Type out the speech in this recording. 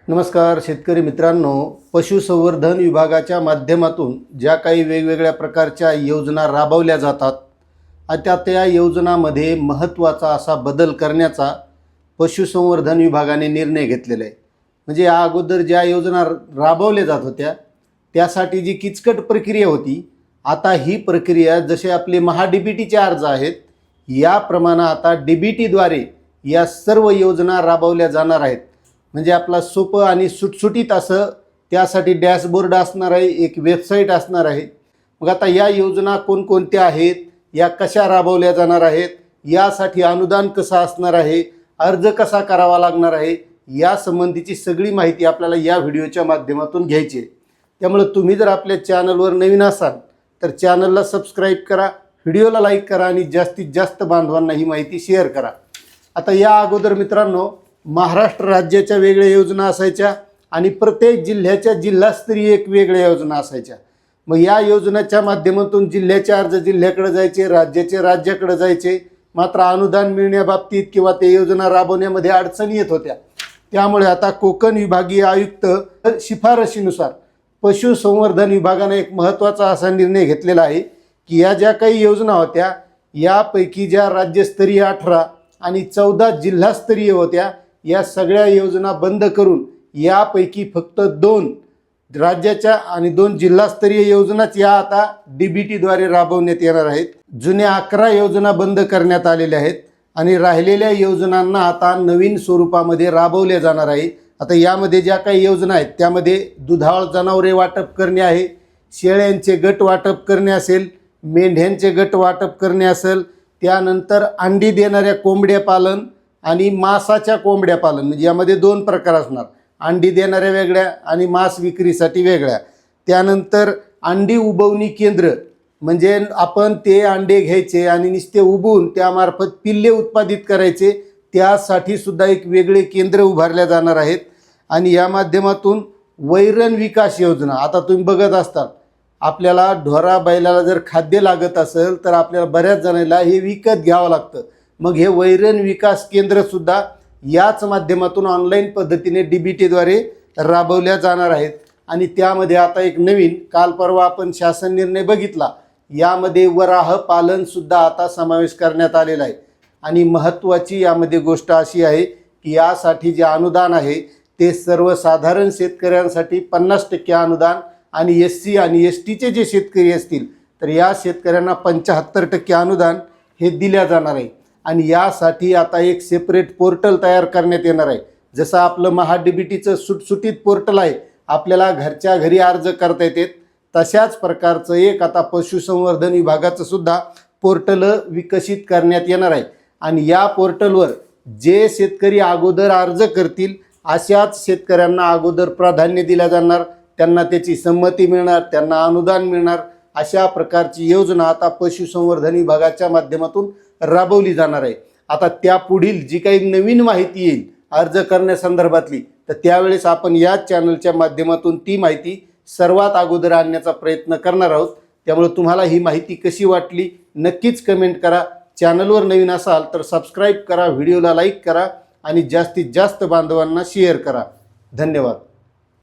नमस्कार शेतकरी मित्रांनो, पशुसंवर्धन विभागाच्या माध्यमातून ज्या काही वेगवेगळ्या प्रकारच्या योजना राबवल्या जातात त्या योजनांमध्ये महत्त्वाचा असा बदल करण्याचा पशुसंवर्धन विभागाने निर्णय घेतलेला आहे। म्हणजे या अगोदर ज्या योजना राबवल्या जात होत्या त्यासाठी जी किचकट प्रक्रिया होती, आता ही प्रक्रिया जसे आपले महा-डीबीटीचे अर्ज आहेत याप्रमाणे आता डीबीटीद्वारे या सर्व योजना राबवल्या जाणार आहेत। म्हणजे आपला सोपं आणि सुटसुटीत असं त्यासाठी डॅशबोर्ड असणार आहे, एक वेबसाईट असणार आहे। मग आता या योजना कोणकोणत्या आहेत, या कशा राबवल्या जाणार आहेत, यासाठी अनुदान कसं असणार आहे, अर्ज कसा करावा लागणार आहे, या संबंधीची सगळी माहिती आपल्याला या व्हिडिओच्या माध्यमातून घ्यायची आहे। त्यामुळे तुम्ही जर आपल्या चॅनलवर नवीन असाल तर चॅनलला सबस्क्राईब करा, व्हिडिओला लाईक करा आणि जास्तीत जास्त बांधवांना ही माहिती शेअर करा। आता या अगोदर मित्रांनो, महाराष्ट्र राज्याच्या वेगळ्या योजना असायच्या आणि प्रत्येक जिल्ह्याच्या जिल्हास्तरीय एक वेगळ्या योजना असायच्या। मग या योजनेच्या माध्यमातून जिल्ह्याचे अर्ज जिल्ह्याकडे जायचे, राज्याचे राज्याकडे जायचे, मात्र अनुदान मिळण्याबाबतीत किंवा ते योजना राबवण्यामध्ये अडचणी येत होत्या। त्यामुळे आता कोकण विभागीय आयुक्त शिफारशीनुसार पशुसंवर्धन विभागाने एक महत्त्वाचा असा निर्णय घेतलेला आहे की या ज्या काही योजना होत्या यापैकी ज्या राज्यस्तरीय 18 आणि 14 जिल्हास्तरीय होत्या या सगळ्या योजना बंद करून यापैकी फक्त 2 राज्याच्या आणि 2 जिल्हास्तरीय योजनाच या आता डीबीटीद्वारे राबवण्यात येणार आहेत। जुन्या 11 योजना बंद करण्यात आलेल्या आहेत आणि राहिलेल्या योजनांना आता नवीन स्वरूपामध्ये राबवल्या जाणार आहे। आता यामध्ये ज्या काही योजना आहेत त्यामध्ये दुधाळ जनावरे वाटप करणे आहे, शेळ्यांचे गट वाटप करणे असेल, मेंढ्यांचे गट वाटप करणे असेल, त्यानंतर अंडी देणाऱ्या कोंबड्या पालन आणि मांसाच्या कोंबड्या पालन, म्हणजे यामध्ये 2 प्रकार असणार, अंडी देणाऱ्या वेगळ्या आणि मांस विक्रीसाठी वेगळ्या। त्यानंतर अंडी उबवणी केंद्र, म्हणजे आपण ते अंडे घ्यायचे आणि नुसते उबवून त्यामार्फत पिल्ले उत्पादित करायचे, त्यासाठी सुद्धा एक वेगळे केंद्र उभारल्या जाणार आहेत। आणि या माध्यमातून वैरण विकास योजना, आता तुम्ही बघत असताल आपल्याला ढोरा बैलाला जर खाद्य लागत असेल तर आपल्याला बऱ्याच जणांना हे विकत घ्यावं लागतं। मग हे वैरण विकास केंद्रसुद्धा याच माध्यमातून ऑनलाईन पद्धतीने डीबीटीद्वारे राबवल्या जाणार आहेत। आणि त्यामध्ये आता एक नवीन काल परवा आपण शासन निर्णय बघितला, यामध्ये वराह पालनसुद्धा आता समावेश करण्यात आलेला आहे। आणि महत्त्वाची यामध्ये गोष्ट अशी आहे की यासाठी जे अनुदान आहे ते सर्वसाधारण शेतकऱ्यांसाठी 50% अनुदान आणि SC आणि STचे जे शेतकरी असतील तर या शेतकऱ्यांना 75% अनुदान हे दिल्या जाणार आहे। आणि यासाठी आता एक सेपरेट पोर्टल तयार करण्यात येणार आहे। जसं आपलं महा-डीबीटीचं सुटसुटीत पोर्टल आहे, आपल्याला घरच्या घरी अर्ज करता येतात, तशाच प्रकारचं एक आता पशुसंवर्धन विभागाचं सुद्धा पोर्टल विकसित करण्यात येणार आहे। आणि या पोर्टलवर जे शेतकरी अगोदर अर्ज करतील अशाच शेतकऱ्यांना अगोदर प्राधान्य दिलं जाणार, त्यांना त्याची संमती मिळणार, त्यांना अनुदान मिळणार। अशा प्रकारची योजना आता पशुसंवर्धन विभागाच्या माध्यमातून राबवली जाणार आहे। आता त्या पुढील जी काही नवीन माहिती येईल अर्ज करण्यासंदर्भातली तर त्यावेळेस आपण या चॅनलच्या माध्यमातून ती माहिती सर्वात अगोदर आणण्याचा प्रयत्न करणार आहोत। त्यामुळे तुम्हाला ही माहिती कशी वाटली नक्कीच कमेंट करा। चॅनलवर नवीन असाल तर सबस्क्राईब करा, व्हिडिओला लाईक करा आणि जास्तीत जास्त बांधवांना शेअर करा। धन्यवाद।